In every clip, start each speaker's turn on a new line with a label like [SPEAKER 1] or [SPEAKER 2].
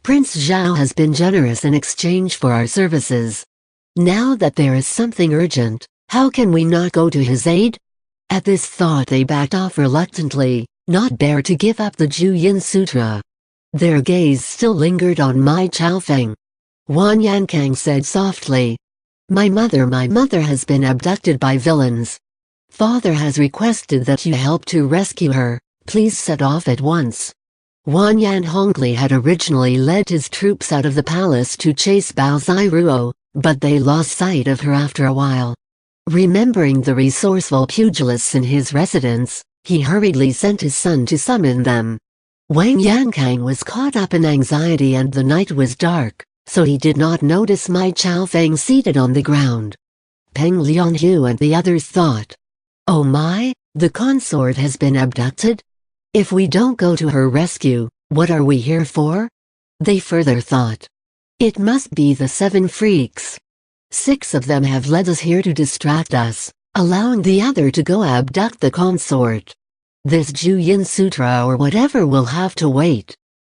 [SPEAKER 1] Prince Zhao has been generous in exchange for our services. Now that there is something urgent, how can we not go to his aid? At this thought they backed off reluctantly, not dare to give up the Juyin Sutra. Their gaze still lingered on Mai Chaofeng. Huan Yankang said softly, My mother has been abducted by villains. Father has requested that you help to rescue her. Please set off at once. Huan Yan Hongli had originally led his troops out of the palace to chase Bao Ziruo, but they lost sight of her after a while. Remembering the resourceful pugilists in his residence, he hurriedly sent his son to summon them. Wang Yankang was caught up in anxiety and the night was dark, so he did not notice Mai Chaofeng seated on the ground. Peng Lianhu and the others thought, Oh my, the consort has been abducted? If we don't go to her rescue, what are we here for? They further thought. It must be the 7 freaks. 6 of them have led us here to distract us, allowing the other to go abduct the consort. This Juyin Sutra or whatever will have to wait.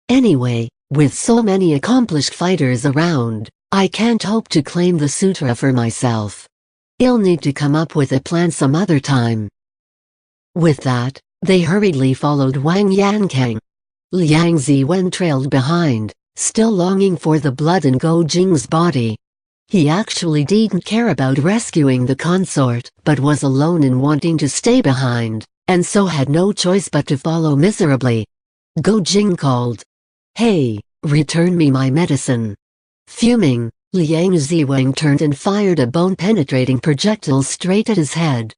[SPEAKER 1] Anyway, with so many accomplished fighters around, I can't hope to claim the sutra for myself. I'll need to come up with a plan some other time. With that, they hurriedly followed Wang Yankang. Liang Ziwen trailed behind, still longing for the blood in Go Jing's body. He actually didn't care about rescuing the consort, but was alone in wanting to stay behind, and so had no choice but to follow miserably. Go Jing called, Hey, return me my medicine. Fuming, Liang Ziwen turned and fired a bone-penetrating projectile straight at his head.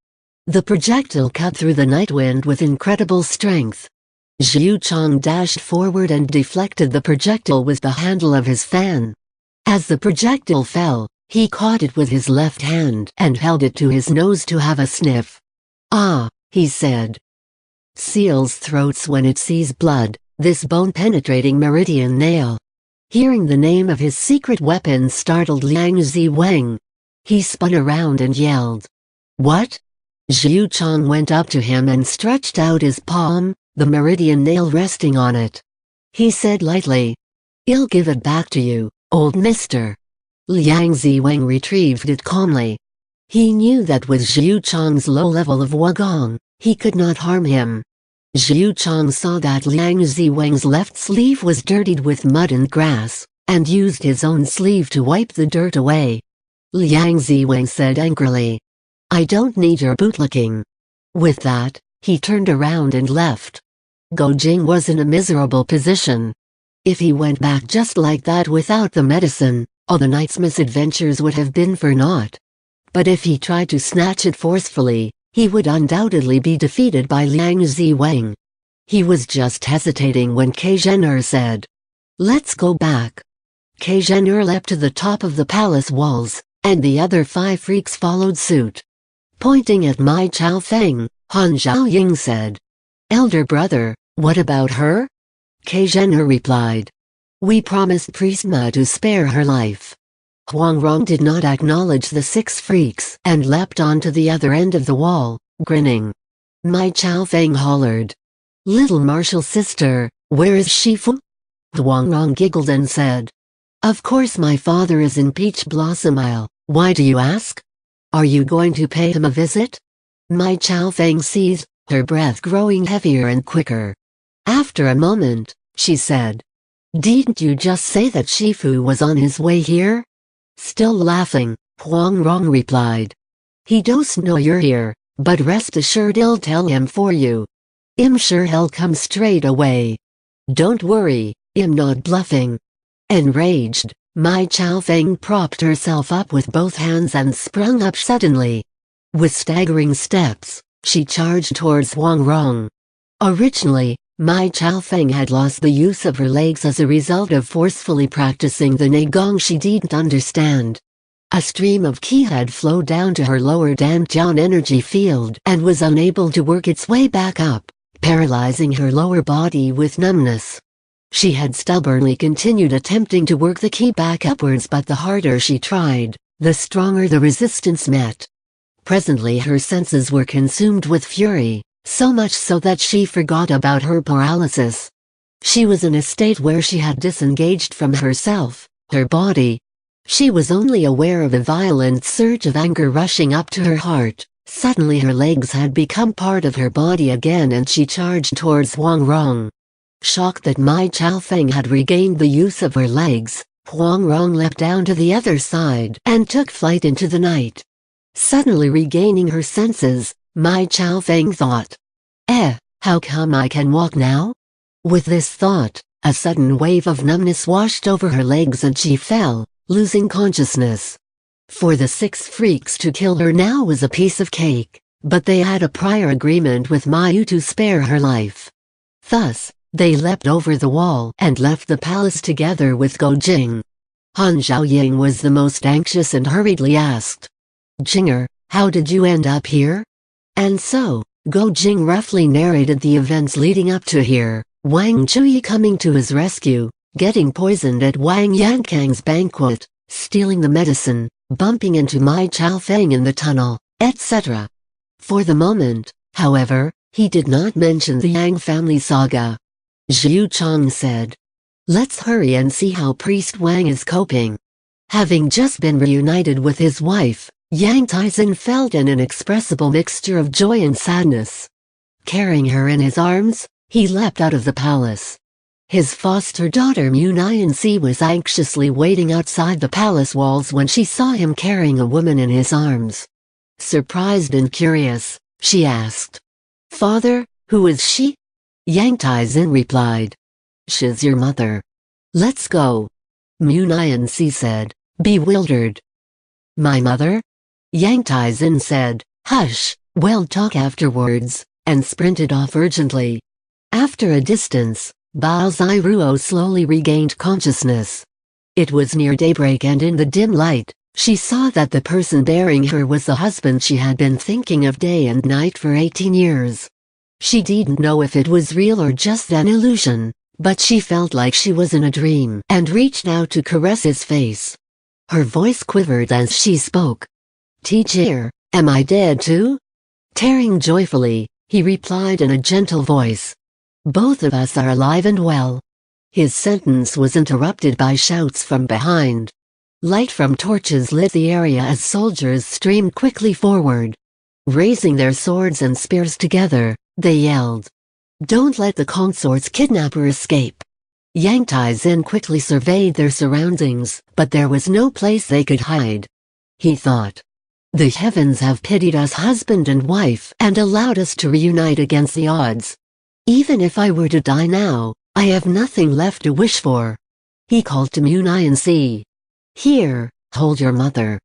[SPEAKER 1] The projectile cut through the night wind with incredible strength. Zhu Chong dashed forward and deflected the projectile with the handle of his fan. As the projectile fell, he caught it with his left hand and held it to his nose to have a sniff. Ah, he said. Seals throats when it sees blood, this bone-penetrating meridian nail. Hearing the name of his secret weapon startled Liang Ziwen. He spun around and yelled. What? Zhu Chong went up to him and stretched out his palm, the meridian nail resting on it. He said lightly, I'll give it back to you, old mister. Liang Ziwen retrieved it calmly. He knew that with Zhu Chong's low level of Wugong, he could not harm him. Zhu Chong saw that Liang Ziwen's left sleeve was dirtied with mud and grass, and used his own sleeve to wipe the dirt away. Liang Ziwen said angrily, I don't need your bootlicking. With that, he turned around and left. Go Jing was in a miserable position. If he went back just like that without the medicine, all the night's misadventures would have been for naught. But if he tried to snatch it forcefully, he would undoubtedly be defeated by Liang Ziwen. He was just hesitating when Ke Zhener said, Let's go back. Ke Zhener leapt to the top of the palace walls, and the other 5 freaks followed suit. Pointing at Mai Chaofeng, Han Zhaoying said, Elder brother, what about her? Ke Zhener replied, We promised Priest Ma to spare her life. Huang Rong did not acknowledge the 6 freaks and leapt onto the other end of the wall, grinning. Mai Chaofeng hollered, Little martial sister, where is Shifu? Huang Rong giggled and said, Of course my father is in Peach Blossom Isle, why do you ask? Are you going to pay him a visit? Mai Chaofeng seized, her breath growing heavier and quicker. After a moment, she said, Didn't you just say that Shifu was on his way here? Still laughing, Huang Rong replied, He does know you're here, but rest assured I'll tell him for you. I'm sure he'll come straight away. Don't worry, I'm not bluffing. Enraged, Mai Chaofeng propped herself up with both hands and sprung up suddenly. With staggering steps, she charged towards Huang Rong. Originally, Mai Chaofeng had lost the use of her legs as a result of forcefully practicing the Neigong she didn't understand. A stream of qi had flowed down to her lower Danjian energy field and was unable to work its way back up, paralyzing her lower body with numbness. She had stubbornly continued attempting to work the qi back upwards, but the harder she tried, the stronger the resistance met. Presently her senses were consumed with fury, so much so that she forgot about her paralysis. She was in a state where she had disengaged from herself, her body. She was only aware of a violent surge of anger rushing up to her heart. Suddenly her legs had become part of her body again and she charged towards Huang Rong. Shocked that Mai Chaofeng had regained the use of her legs, Huang Rong leapt down to the other side and took flight into the night. Suddenly regaining her senses, Mai Chaofeng thought, how come I can walk now? With this thought, a sudden wave of numbness washed over her legs and she fell, losing consciousness. For the 6 freaks to kill her now was a piece of cake, but they had a prior agreement with Ma Yu to spare her life. Thus, they leapt over the wall and left the palace together with Go Jing. Han Xiaoying was the most anxious and hurriedly asked, "Jinger, how did you end up here?" And so, Go Jing roughly narrated the events leading up to here, Wang Chuyi coming to his rescue, getting poisoned at Wang Yankang's banquet, stealing the medicine, bumping into Mai Chaofeng in the tunnel, etc. For the moment, however, he did not mention the Yang family saga. Zhu Chong said, "Let's hurry and see how Priest Wang is coping." Having just been reunited with his wife, Yang Taizhen felt an inexpressible mixture of joy and sadness. Carrying her in his arms, he leapt out of the palace. His foster daughter Mu Nianxi was anxiously waiting outside the palace walls when she saw him carrying a woman in his arms. Surprised and curious, she asked, "Father, who is she?" Yang Taizhen replied, "She's your mother." "Let's go," Mu Nianxi said, bewildered. "My mother?" Yang Taizhen said, "Hush, we'll talk afterwards," and sprinted off urgently. After a distance, Bao Ziruo slowly regained consciousness. It was near daybreak and in the dim light, she saw that the person bearing her was the husband she had been thinking of day and night for 18 years. She didn't know if it was real or just an illusion, but she felt like she was in a dream and reached out to caress his face. Her voice quivered as she spoke. "Teacher, am I dead too?" Tearing joyfully, he replied in a gentle voice. "Both of us are alive and well." His sentence was interrupted by shouts from behind. Light from torches lit the area as soldiers streamed quickly forward. Raising their swords and spears together, they yelled, "Don't let the consort's kidnapper escape." Yang Taizhen quickly surveyed their surroundings, but there was no place they could hide. He thought, "The heavens have pitied us husband and wife and allowed us to reunite against the odds. Even if I were to die now, I have nothing left to wish for." He called to Mu Nianxi. "Here, hold your mother."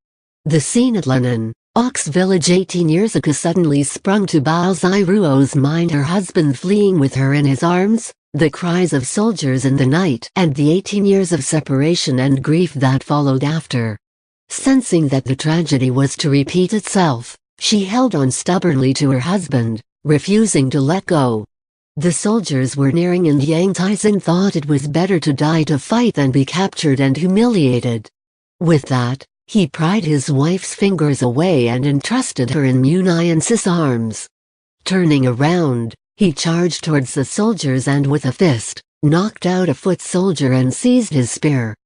[SPEAKER 1] The scene at Lenan, Ox Village 18 years ago suddenly sprung to Bao Ziruo's mind, her husband fleeing with her in his arms, the cries of soldiers in the night, and the 18 years of separation and grief that followed after. Sensing that the tragedy was to repeat itself, she held on stubbornly to her husband, refusing to let go. The soldiers were nearing and Yang Taizhen thought it was better to die to fight than be captured and humiliated. With that, he pried his wife's fingers away and entrusted her in Mu Nianxi's arms. Turning around, he charged towards the soldiers and with a fist, knocked out a foot soldier and seized his spear.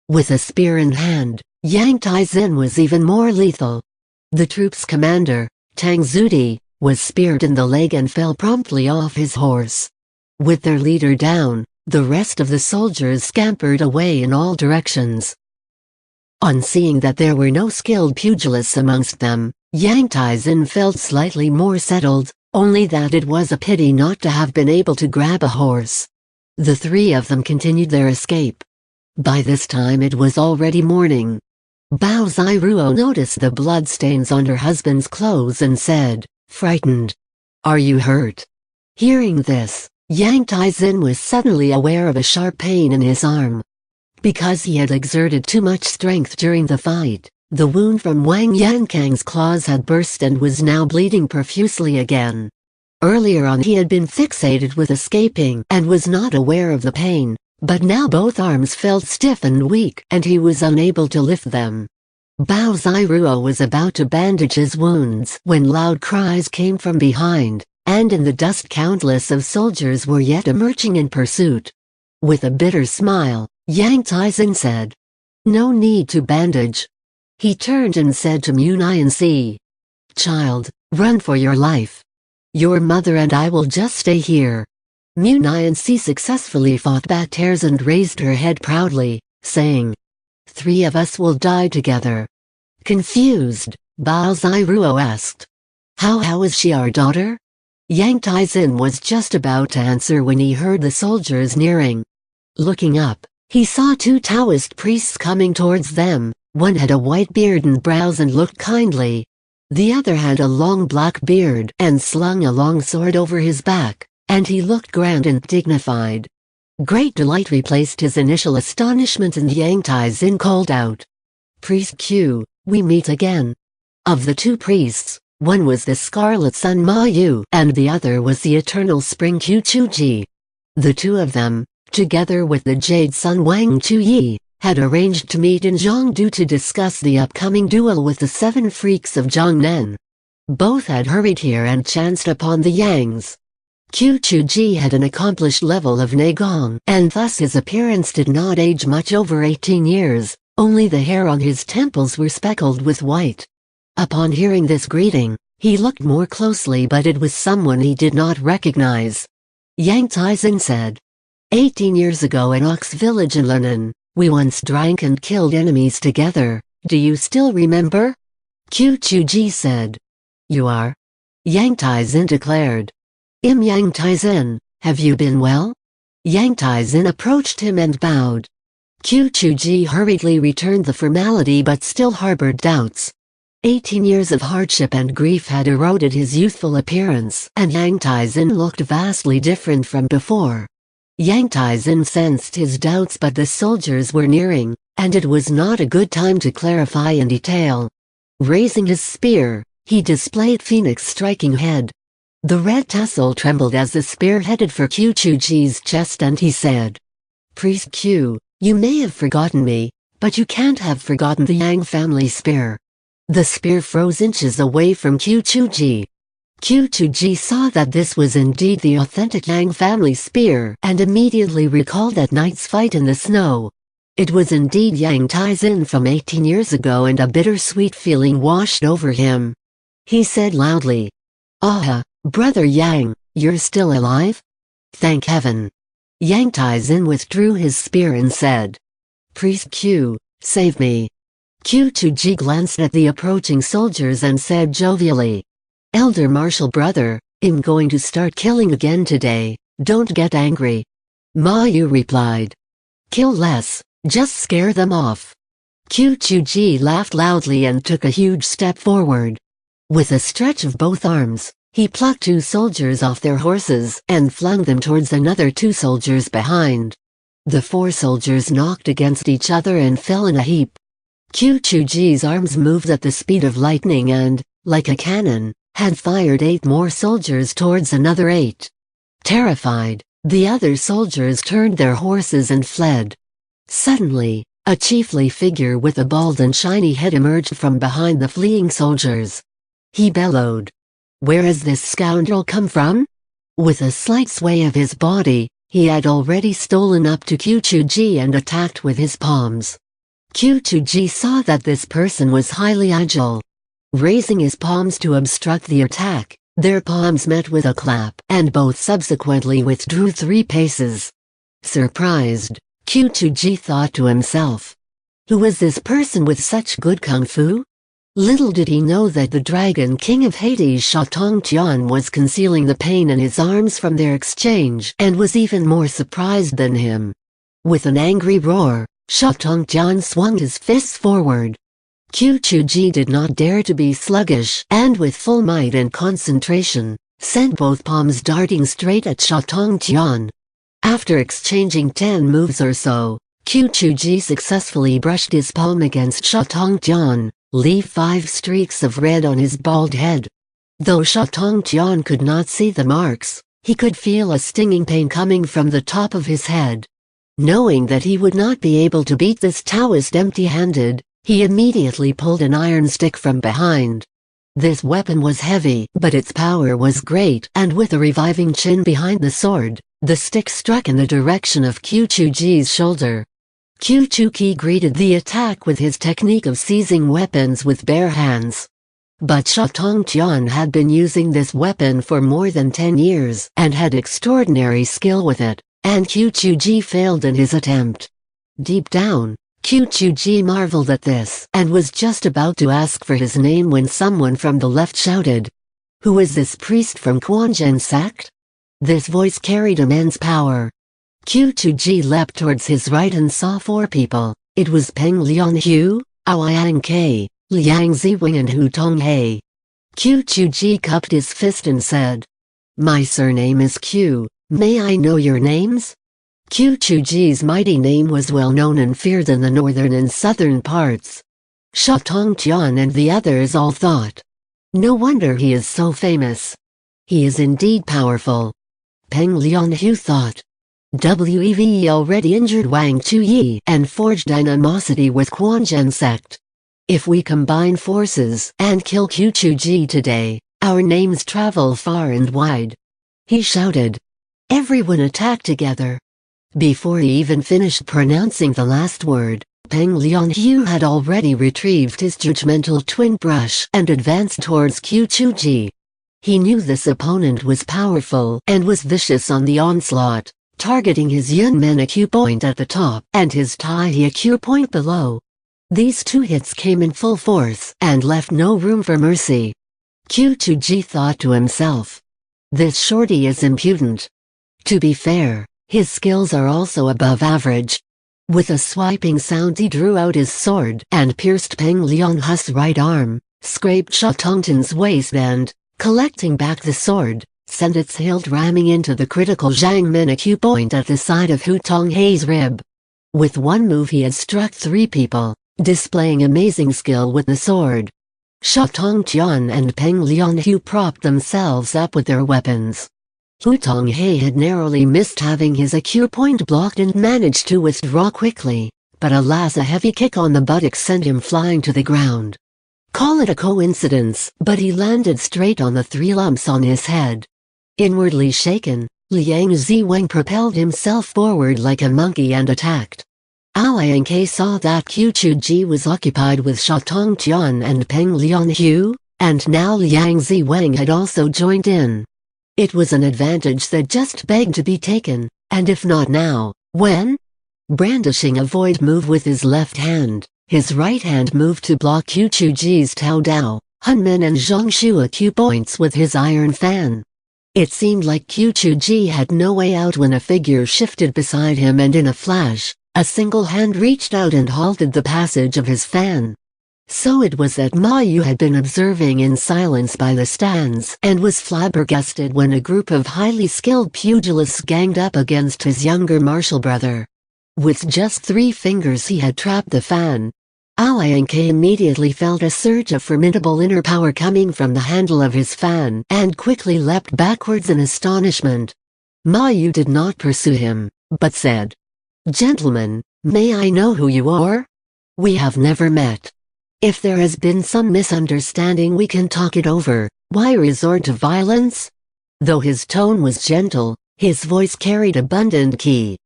[SPEAKER 1] With a spear in hand, Yang Taizhen was even more lethal. The troop's commander, Tang Zudi, was speared in the leg and fell promptly off his horse. With their leader down, the rest of the soldiers scampered away in all directions. On seeing that there were no skilled pugilists amongst them, Yang Taizhen felt slightly more settled, only that it was a pity not to have been able to grab a horse. The 3 of them continued their escape. By this time it was already morning. Bao Ziruo noticed the bloodstains on her husband's clothes and said, frightened, "Are you hurt?" Hearing this, Yang Taizhen was suddenly aware of a sharp pain in his arm. Because he had exerted too much strength during the fight, the wound from Wang Yankang's claws had burst and was now bleeding profusely again. Earlier on he had been fixated with escaping and was not aware of the pain, but now both arms felt stiff and weak and he was unable to lift them. Bao Ziruo was about to bandage his wounds when loud cries came from behind, and in the dust countless of soldiers were yet emerging in pursuit. With a bitter smile, Yang Taizin said, "No need to bandage." He turned and said to Munianci, "Child, run for your life. Your mother and I will just stay here." Munianci successfully fought back tears and raised her head proudly, saying, "3 of us will die together." Confused, Bao Ziruo asked, How is she our daughter?" Yang Taizin was just about to answer when he heard the soldiers nearing. Looking up, he saw 2 Taoist priests coming towards them. One had a white beard and brows and looked kindly. The other had a long black beard and slung a long sword over his back, and he looked grand and dignified. Great delight replaced his initial astonishment, and Yang Taizin called out, "Priest Q, we meet again." Of the 2 priests, one was the Scarlet Sun Ma Yu and the other was the Eternal Spring Q Chuji. The 2 of them, together with the Jade Sun Wang Chuyi, had arranged to meet in Zhongdu to discuss the upcoming duel with the 7 freaks of Zhongnen. Both had hurried here and chanced upon the Yangs. Q Chuji had an accomplished level of Neigong, and thus his appearance did not age much over 18 years, only the hair on his temples were speckled with white. Upon hearing this greeting, he looked more closely, but it was someone he did not recognize. Yang Taizin said, 18 years ago in Ox Village in Lenin, we once drank and killed enemies together, do you still remember?" Q Chuji said. "You are?" Yang Taizin declared. Yang Taizin, have you been well?" Yang Taizin approached him and bowed. Q Chuji hurriedly returned the formality but still harbored doubts. 18 years of hardship and grief had eroded his youthful appearance, and Yang Taizin looked vastly different from before. Yang Taizin sensed his doubts, but the soldiers were nearing, and it was not a good time to clarify in detail. Raising his spear, he displayed Phoenix striking head. The red tassel trembled as the spear headed for Q Chuji's chest, and he said, "Priest Q, you may have forgotten me, but you can't have forgotten the Yang family spear." The spear froze inches away from Q Chuji. Q Chuji saw that this was indeed the authentic Yang family spear and immediately recalled that night's fight in the snow. It was indeed Yang Taizin from 18 years ago, and a bittersweet feeling washed over him. He said loudly, "Ah, Brother Yang, you're still alive? Thank heaven." Yang Taizin withdrew his spear and said, "Priest Q, save me." Q Chuji glanced at the approaching soldiers and said jovially, "Elder Martial Brother, I'm going to start killing again today, don't get angry." Ma Yu replied, "Kill less, just scare them off." Q Chuji laughed loudly and took a huge step forward. With a stretch of both arms, he plucked 2 soldiers off their horses and flung them towards another 2 soldiers behind. The 4 soldiers knocked against each other and fell in a heap. Q Chuji's arms moved at the speed of lightning and, like a cannon, had fired 8 more soldiers towards another 8. Terrified, the other soldiers turned their horses and fled. Suddenly, a chiefly figure with a bald and shiny head emerged from behind the fleeing soldiers. He bellowed, "Where has this scoundrel come from?" With a slight sway of his body, he had already stolen up to Q Chuji and attacked with his palms. Q Chuji saw that this person was highly agile. Raising his palms to obstruct the attack, their palms met with a clap, and both subsequently withdrew 3 paces. Surprised, Q Chuji thought to himself, "Who was this person with such good kung fu?" Little did he know that the Dragon King of Hades Sha Tongtian was concealing the pain in his arms from their exchange and was even more surprised than him. With an angry roar, Sha Tongtian swung his fists forward. Q Chuji did not dare to be sluggish and with full might and concentration, sent both palms darting straight at Sha Tongtian. After exchanging 10 moves or so, Q Chuji successfully brushed his palm against Sha Tongtian, leaving 5 streaks of red on his bald head. Though Sha Tongtian could not see the marks, he could feel a stinging pain coming from the top of his head. Knowing that he would not be able to beat this Taoist empty-handed, he immediately pulled an iron stick from behind. This weapon was heavy, but its power was great, and with a reviving chin behind the sword, The stick struck in the direction of Qiu Chuji's shoulder. Qiu Chuji greeted the attack with his technique of seizing weapons with bare hands. But Sha Tongtian had been using this weapon for more than 10 years and had extraordinary skill with it, and Qiu Chuji failed in his attempt. Deep down, Qiu Chuji marveled at this and was just about to ask for his name when someone from the left shouted, "Who is this priest from Quanzhen sect?" This voice carried immense power. Qiu Chuji leapt towards his right and saw 4 people. It was Peng Lianhu, Aoyang Ke, Liang Ziwing and Hu Tonghe. Qiu Chuji cupped his fist and said, "My surname is Qiu, may I know your names?" Qiu Chuji's mighty name was well known and feared in the northern and southern parts. Sha Tongtian and the others all thought, "No wonder he is so famous. He is indeed powerful." Peng Lianhu thought, "We've already injured Wang Chuyi and forged animosity with Quanzhen sect. If we combine forces and kill Qiu Chuji today, our names travel far and wide." He shouted. Everyone attacked together. Before he even finished pronouncing the last word, Peng Lianhu had already retrieved his judgmental twin brush and advanced towards Qiu Chuji. He knew this opponent was powerful and was vicious on the onslaught, targeting his Yunmen IQ point at the top and his Tai IQ point below. These 2 hits came in full force and left no room for mercy. Qiu Chuji thought to himself, "This shorty is impudent." To be fair, his skills are also above average. With a swiping sound he drew out his sword and pierced Peng Lianhu's right arm, scraped Sha Tongtian's waistband, collecting back the sword, sent its hilt ramming into the critical Zhang Min IQ point at the side of Hu Tonghe's rib. With one move he had struck 3 people, displaying amazing skill with the sword. Sha Tongtian and Peng Lianhu propped themselves up with their weapons. Hu Tonghe had narrowly missed having his IQ point blocked and managed to withdraw quickly, but alas, a heavy kick on the buttocks sent him flying to the ground. Call it a coincidence, but he landed straight on the 3 lumps on his head. Inwardly shaken, Liang Ziweng propelled himself forward like a monkey and attacked. Aoyang Ke saw that Qiu Chuji was occupied with Sha Tongtian and Peng Lianhu, and now Liang Ziweng had also joined in. It was an advantage that just begged to be taken, and if not now, when? Brandishing a void move with his left hand, his right hand moved to block Qiu Chuji's Tao Dao, Hunmin and Zhongshu IQ points with his iron fan. It seemed like Qiu Chuji had no way out when a figure shifted beside him and in a flash, a single hand reached out and halted the passage of his fan. So it was that Ma Yu had been observing in silence by the stands and was flabbergasted when a group of highly skilled pugilists ganged up against his younger martial brother. With just 3 fingers he had trapped the fan. Aoyang Ke immediately felt a surge of formidable inner power coming from the handle of his fan and quickly leapt backwards in astonishment. Ma Yu did not pursue him, but said, "Gentlemen, may I know who you are? We have never met. If there has been some misunderstanding we can talk it over, why resort to violence?" Though his tone was gentle, his voice carried abundant ki.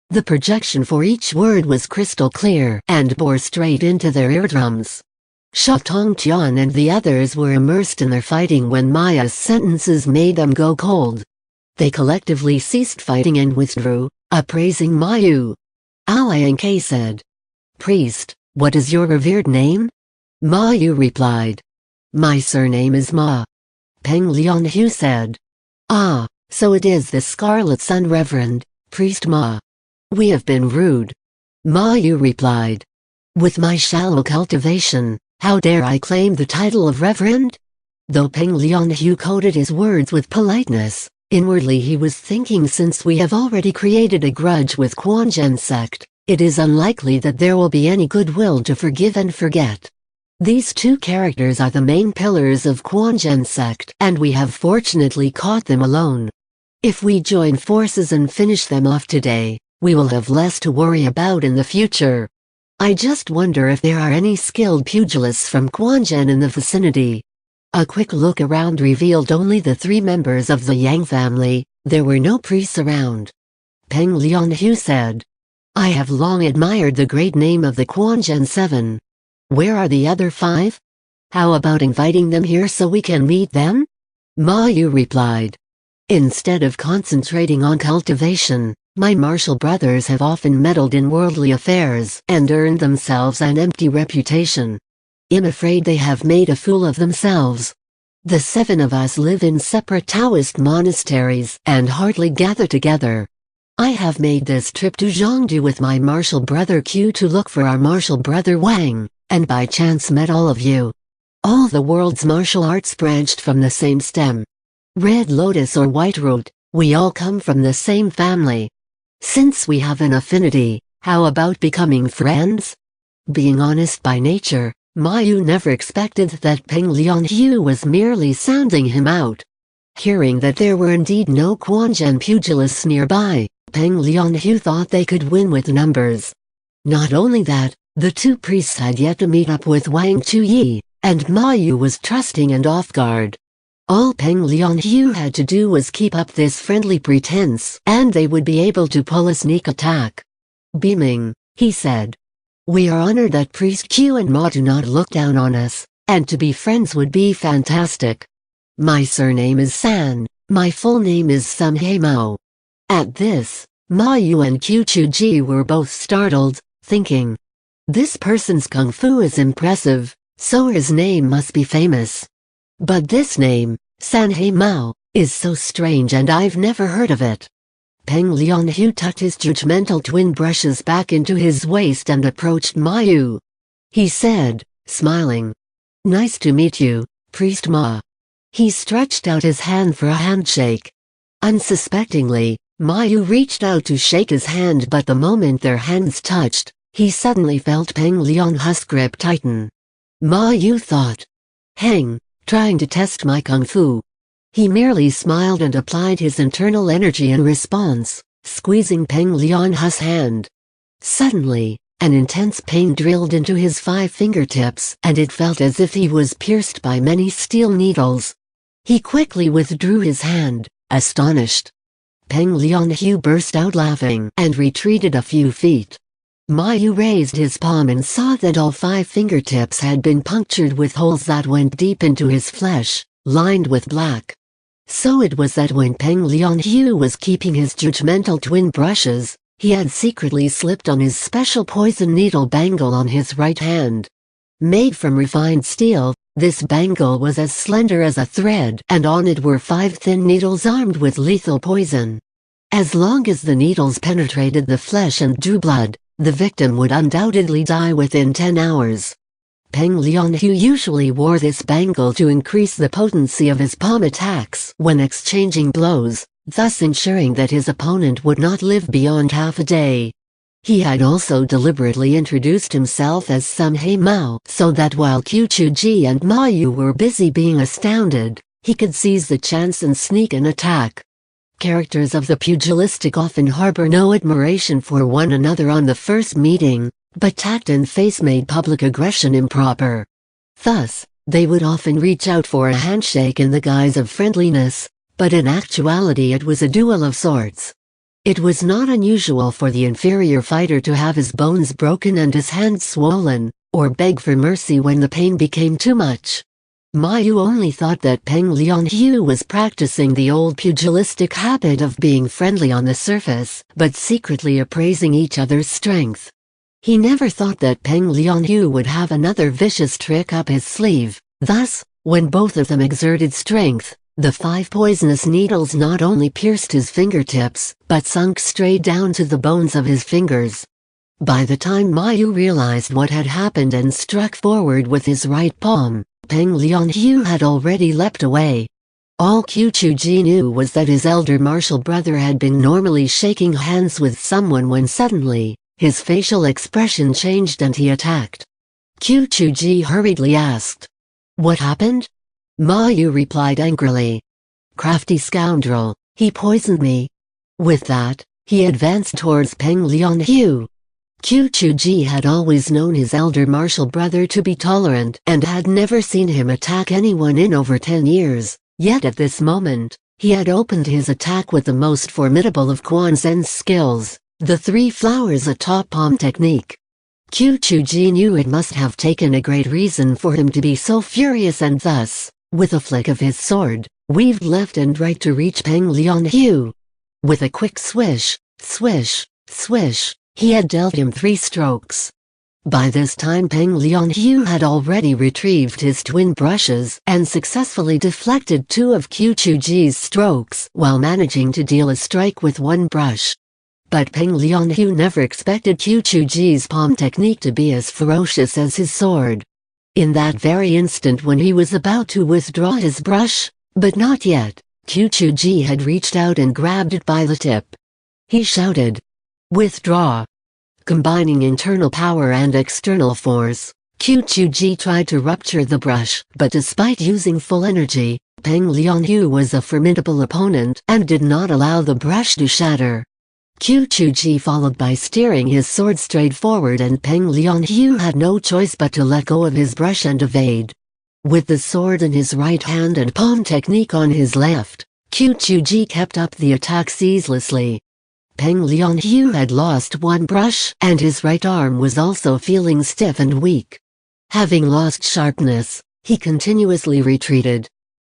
[SPEAKER 1] The projection for each word was crystal clear and bore straight into their eardrums. Sha Tongtian and the others were immersed in their fighting when Maya's sentences made them go cold. They collectively ceased fighting and withdrew, appraising Ma Yu. Aoyang Ke said, "Priest, what is your revered name?" Ma Yu replied, "My surname is Ma." Peng Lianhu said, "Ah, so it is the Scarlet Sun Reverend, Priest Ma. We have been rude." Ma Yu replied, "With my shallow cultivation, how dare I claim the title of Reverend?" Though Peng Lianhu coded his words with politeness, inwardly he was thinking, since we have already created a grudge with Quanzhen sect, it is unlikely that there will be any goodwill to forgive and forget. These 2 characters are the main pillars of Quanzhen sect, and we have fortunately caught them alone. If we join forces and finish them off today, we will have less to worry about in the future. I just wonder if there are any skilled pugilists from Quanzhen in the vicinity. A quick look around revealed only the 3 members of the Yang family, There were no priests around. Peng Lianhu said, "I have long admired the great name of the Quanzhen Seven. Where are the other 5? How about inviting them here so we can meet them?" Ma Yu replied, "Instead of concentrating on cultivation, my martial brothers have often meddled in worldly affairs and earned themselves an empty reputation. I'm afraid they have made a fool of themselves. The 7 of us live in separate Taoist monasteries and hardly gather together. I have made this trip to Zhongdu with my martial brother Q to look for our martial brother Wang, and by chance met all of you. All the world's martial arts branched from the same stem. Red Lotus or White Root, we all come from the same family. Since we have an affinity, how about becoming friends?" Being honest by nature, Ma Yu never expected that Peng Lianhu was merely sounding him out. Hearing that there were indeed no Quanzhen pugilists nearby, Peng Lianhu thought they could win with numbers. Not only that, the 2 priests had yet to meet up with Wang Chuyi, and Ma Yu was trusting and off guard. All Peng Lianhu had to do was keep up this friendly pretense, and they would be able to pull a sneak attack. Beaming, he said, "We are honored that Priest Q and Ma do not look down on us, and to be friends would be fantastic. My surname is San, my full name is Samhe Mao." At this, Ma Yu and Qiu Chuji were both startled, thinking, "This person's kung fu is impressive, so his name must be famous. But this name, Sanhe Mao, is so strange and I've never heard of it." Peng Lianhu tucked his judgmental twin brushes back into his waist and approached Ma Yu. He said, smiling, "Nice to meet you, Priest Ma." He stretched out his hand for a handshake. Unsuspectingly, Ma Yu reached out to shake his hand, but the moment their hands touched, he suddenly felt Peng Lianhu's grip tighten. Ma Yu thought, "Heng, trying to test my kung fu." He merely smiled and applied his internal energy in response, squeezing Peng Lianhu's hand. Suddenly, an intense pain drilled into his 5 fingertips, and it felt as if he was pierced by many steel needles. He quickly withdrew his hand, astonished. Peng Lianhu burst out laughing and retreated a few feet. Ma Yu raised his palm and saw that all 5 fingertips had been punctured with holes that went deep into his flesh, lined with black. So it was that when Peng Lianhu was keeping his judgmental twin brushes, he had secretly slipped on his special poison needle bangle on his right hand. Made from refined steel, this bangle was as slender as a thread, and on it were 5 thin needles armed with lethal poison. As long as the needles penetrated the flesh and drew blood, the victim would undoubtedly die within 10 hours. Peng Lianhu usually wore this bangle to increase the potency of his palm attacks when exchanging blows, thus ensuring that his opponent would not live beyond half a day. He had also deliberately introduced himself as Samhe Mao so that while Qiu Chuji and Ma Yu were busy being astounded, he could seize the chance and sneak an attack. Characters of the pugilistic often harbor no admiration for one another on the first meeting, but tact and face made public aggression improper. Thus, they would often reach out for a handshake in the guise of friendliness, but in actuality it was a duel of sorts. It was not unusual for the inferior fighter to have his bones broken and his hands swollen, or beg for mercy when the pain became too much. Ma Yu only thought that Peng Lianhu was practicing the old pugilistic habit of being friendly on the surface, but secretly appraising each other's strength. He never thought that Peng Lianhu would have another vicious trick up his sleeve. Thus, when both of them exerted strength, the 5 poisonous needles not only pierced his fingertips, but sunk straight down to the bones of his fingers. By the time Ma Yu realized what had happened and struck forward with his right palm, Peng Lianhu had already leapt away. All Qiu Chuji knew was that his elder martial brother had been normally shaking hands with someone when suddenly, his facial expression changed and he attacked. Qiu Chuji hurriedly asked, "What happened?" Ma Yu replied angrily, "Crafty scoundrel, he poisoned me." With that, he advanced towards Peng Lianhu. Qiu Chuji had always known his elder martial brother to be tolerant and had never seen him attack anyone in over 10 years, yet at this moment, He had opened his attack with the most formidable of Quan Zhen's skills, the three flowers atop palm technique. Qu Chuji knew it must have taken a great reason for him to be so furious and thus, with a flick of his sword, weaved left and right to reach Peng Lionhu. With a quick swish, swish, swish, he had dealt him 3 strokes. By this time Peng Lionhu had already retrieved his twin brushes and successfully deflected 2 of Qu Chuji's strokes while managing to deal a strike with 1 brush. But Peng Lionhu never expected Qu Chuji's palm technique to be as ferocious as his sword. In that very instant when he was about to withdraw his brush, but not yet, Qu Chuji had reached out and grabbed it by the tip. He shouted, "Withdraw!" Combining internal power and external force, Qu Chuji tried to rupture the brush, but despite using full energy, Peng Lionhu was a formidable opponent and did not allow the brush to shatter. Qu Chuji followed by steering his sword straight forward, and Peng Lionhu had no choice but to let go of his brush and evade. With the sword in his right hand and palm technique on his left, Qu Chuji kept up the attack ceaselessly. Peng Lionhu had lost 1 brush and his right arm was also feeling stiff and weak. Having lost sharpness, he continuously retreated.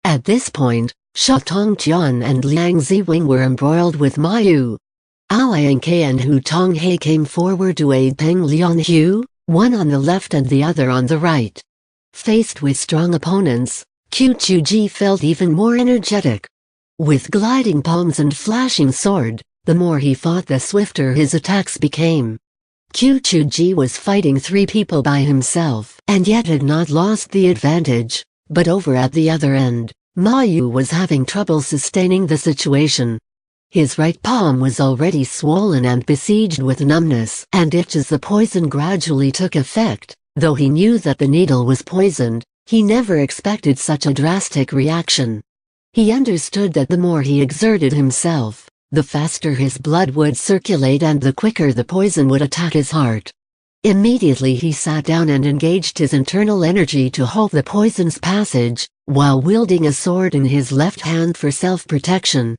[SPEAKER 1] At this point, Sha Tongqian and Liang Ziwing were embroiled with Ma Yu. Aoyanke and Hu Tonghe came forward to aid Peng Lionhu, one on the left and the other on the right. Faced with strong opponents, Qu Chuji felt even more energetic. With gliding palms and flashing sword, the more he fought the swifter his attacks became. Qu Chuji was fighting 3 people by himself and yet had not lost the advantage, but over at the other end, Ma Yu was having trouble sustaining the situation. His right palm was already swollen and besieged with numbness and itch as the poison gradually took effect. Though he knew that the needle was poisoned, he never expected such a drastic reaction. He understood that the more he exerted himself, the faster his blood would circulate and the quicker the poison would attack his heart. Immediately he sat down and engaged his internal energy to halt the poison's passage, while wielding a sword in his left hand for self-protection.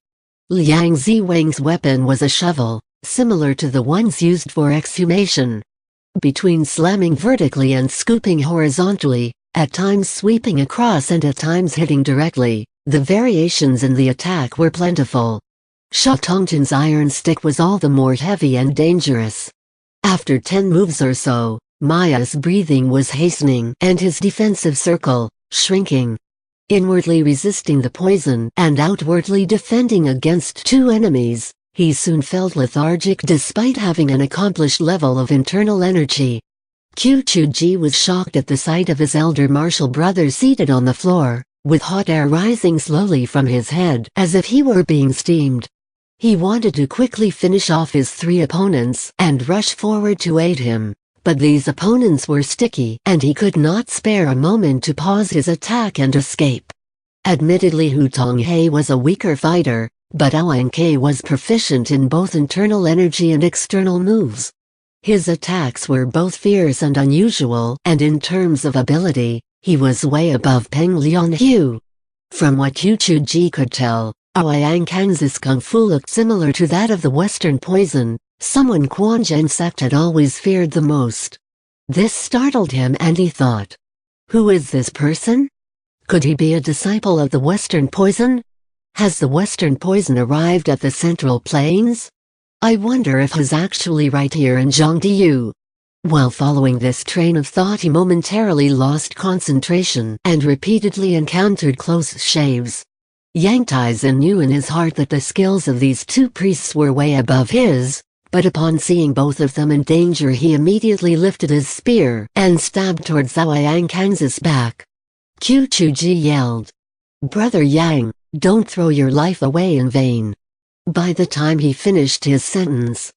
[SPEAKER 1] Liang Ziwang's weapon was a shovel, similar to the ones used for exhumation. Between slamming vertically and scooping horizontally, at times sweeping across and at times hitting directly, the variations in the attack were plentiful. Sha Tongqian's iron stick was all the more heavy and dangerous. After 10 moves or so, Maya's breathing was hastening and his defensive circle, shrinking. Inwardly resisting the poison and outwardly defending against 2 enemies, he soon felt lethargic despite having an accomplished level of internal energy. Qu Chuji was shocked at the sight of his elder martial brother seated on the floor, with hot air rising slowly from his head as if he were being steamed. He wanted to quickly finish off his 3 opponents and rush forward to aid him, but these opponents were sticky and he could not spare a moment to pause his attack and escape. Admittedly Hu Tonghe was a weaker fighter, but Aoyanke was proficient in both internal energy and external moves. His attacks were both fierce and unusual, and in terms of ability, he was way above Peng Lionhu. From what Qu Chuji could tell, Aoyankan's kung fu looked similar to that of the Western poison, someone Quan Zhen sect had always feared the most. This startled him and he thought, who is this person? Could he be a disciple of the Western poison? Has the Western poison arrived at the Central Plains? I wonder if he's actually right here in Zhongdiyu. While following this train of thought he momentarily lost concentration and repeatedly encountered close shaves. Yang Taizhen knew in his heart that the skills of these 2 priests were way above his, but upon seeing both of them in danger he immediately lifted his spear and stabbed towards Aoyankan's back. Qu Chuji yelled, "Brother Yang, don't throw your life away in vain." By the time he finished his sentence,